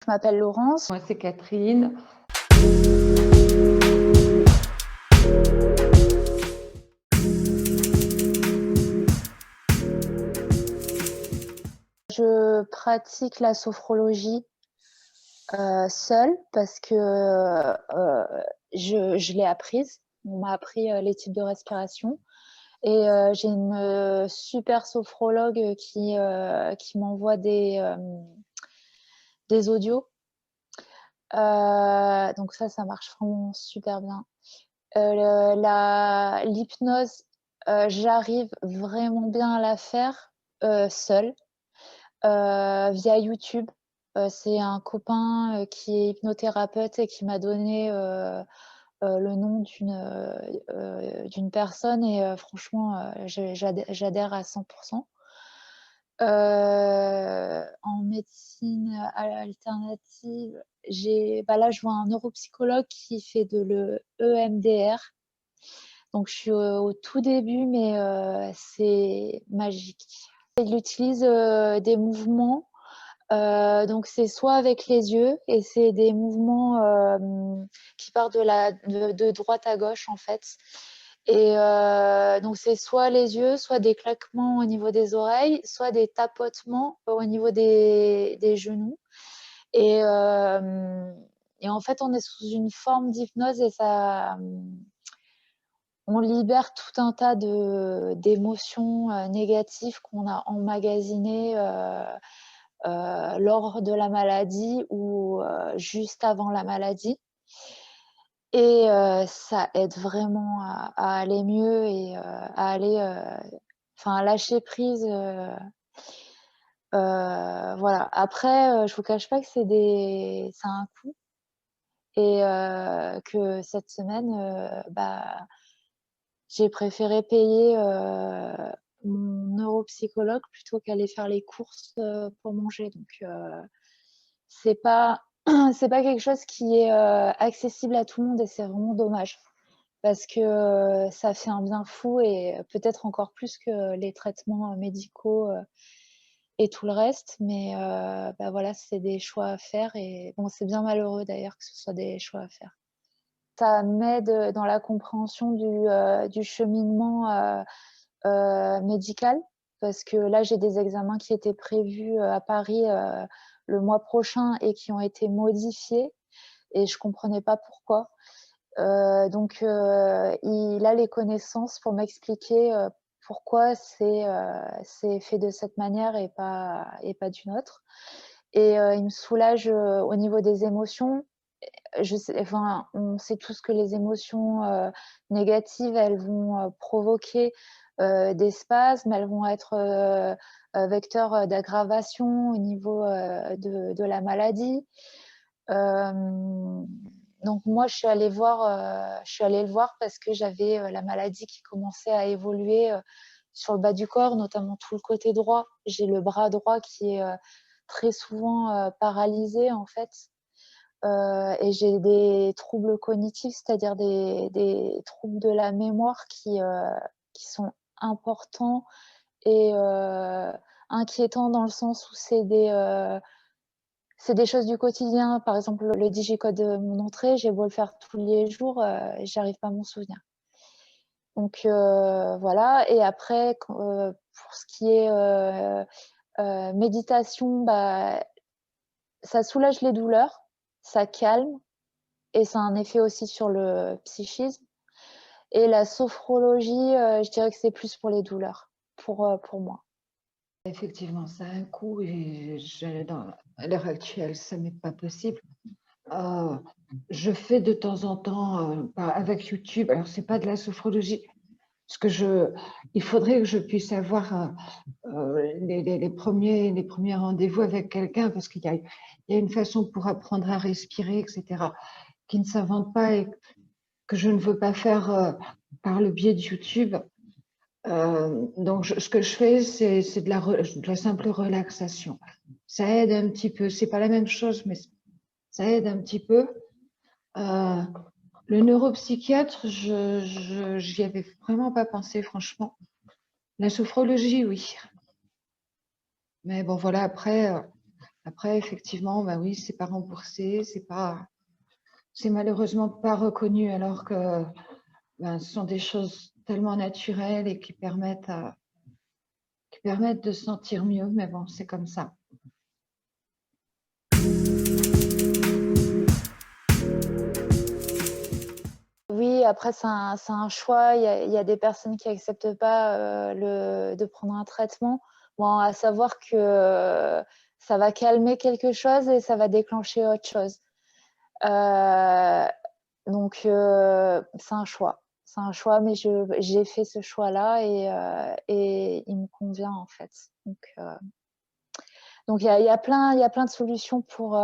m'appelle Laurence. Moi, c'est Catherine. Je pratique la sophrologie seule parce que je l'ai apprise. On m'a appris les types de respiration. Et j'ai une super sophrologue qui m'envoie des audios. Donc ça marche vraiment super bien. L'hypnose, j'arrive vraiment bien à la faire seule via YouTube. C'est un copain qui est hypnothérapeute et qui m'a donné le nom d'une personne et franchement, j'adhère à 100 En médecine alternative, là, je vois un neuropsychologue qui fait de l'EMDR. Donc je suis au tout début, mais c'est magique. Il utilise des mouvements, donc c'est soit avec les yeux et c'est des mouvements qui partent de droite à gauche en fait. Et donc c'est soit les yeux, soit des claquements au niveau des oreilles, soit des tapotements au niveau des genoux. Et en fait, on est sous une forme d'hypnose et on libère tout un tas d'émotions négatives qu'on a emmagasinées lors de la maladie ou juste avant la maladie. Et ça aide vraiment à aller mieux et à lâcher prise. Voilà. Après, je vous cache pas que ça a un coût et que cette semaine, j'ai préféré payer mon neuropsychologue plutôt qu'aller faire les courses pour manger. Donc, c'est pas, c'est pas quelque chose qui est accessible à tout le monde et c'est vraiment dommage parce que ça fait un bien fou et peut-être encore plus que les traitements médicaux et tout le reste. Mais voilà, c'est des choix à faire et bon, c'est bien malheureux d'ailleurs que ce soit des choix à faire. Ça m'aide dans la compréhension du cheminement médical parce que là, j'ai des examens qui étaient prévus à Paris le mois prochain et qui ont été modifiés et je comprenais pas pourquoi. Donc, il a les connaissances pour m'expliquer pourquoi c'est fait de cette manière et pas d'une autre. Et il me soulage au niveau des émotions. On sait tous que les émotions négatives, elles vont provoquer des spasmes, elles vont être vecteurs d'aggravation au niveau de la maladie. Donc moi, je suis allée le voir parce que j'avais la maladie qui commençait à évoluer sur le bas du corps, notamment tout le côté droit. J'ai le bras droit qui est très souvent paralysé en fait. Et j'ai des troubles cognitifs, c'est-à-dire des troubles de la mémoire qui sont importants et inquiétants dans le sens où c'est des choses du quotidien. Par exemple, le digicode de mon entrée, j'ai beau le faire tous les jours, j'arrive pas à m'en souvenir. Donc voilà. Et après, pour ce qui est méditation, ça soulage les douleurs, ça calme. Et ça a un effet aussi sur le psychisme. Et la sophrologie, je dirais que c'est plus pour les douleurs, pour moi. Effectivement, ça a un coût et à l'heure actuelle, ça n'est pas possible. Je fais de temps en temps avec YouTube, alors c'est pas de la sophrologie, parce que il faudrait que je puisse avoir les premiers rendez-vous avec quelqu'un, parce qu'il y a une façon pour apprendre à respirer, etc., qui ne s'invente pas et que je ne veux pas faire par le biais de YouTube. Donc, ce que je fais, c'est de la simple relaxation. Ça aide un petit peu. C'est pas la même chose, mais ça aide un petit peu. Le neuropsychiatre, j'y avais vraiment pas pensé, franchement. La sophrologie, oui. Mais bon, voilà, après, Après, effectivement, bah oui, c'est pas remboursé, c'est malheureusement pas reconnu, alors que ben, ce sont des choses tellement naturelles et qui permettent de se sentir mieux. Mais bon, c'est comme ça. Oui, après, c'est un choix. Il y a des personnes qui acceptent pas de prendre un traitement. Bon, à savoir que ça va calmer quelque chose et ça va déclencher autre chose. Donc, c'est un choix. C'est un choix, mais j'ai fait ce choix-là et il me convient en fait. Donc il y a plein de solutions pour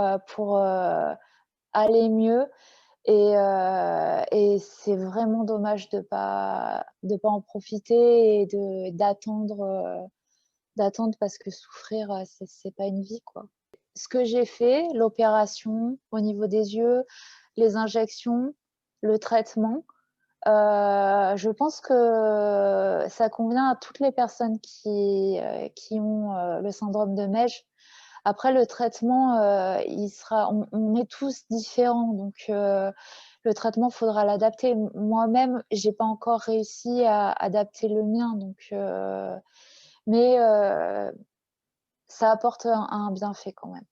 aller mieux. Et c'est vraiment dommage de pas en profiter et d'attendre parce que souffrir, c'est pas une vie, quoi. Ce que j'ai fait, l'opération au niveau des yeux, les injections, le traitement, je pense que ça convient à toutes les personnes qui ont, le syndrome de Mége. Après le traitement, on est tous différents, donc le traitement, faudra l'adapter. Moi-même, j'ai pas encore réussi à adapter le mien, donc mais ça apporte un bienfait quand même.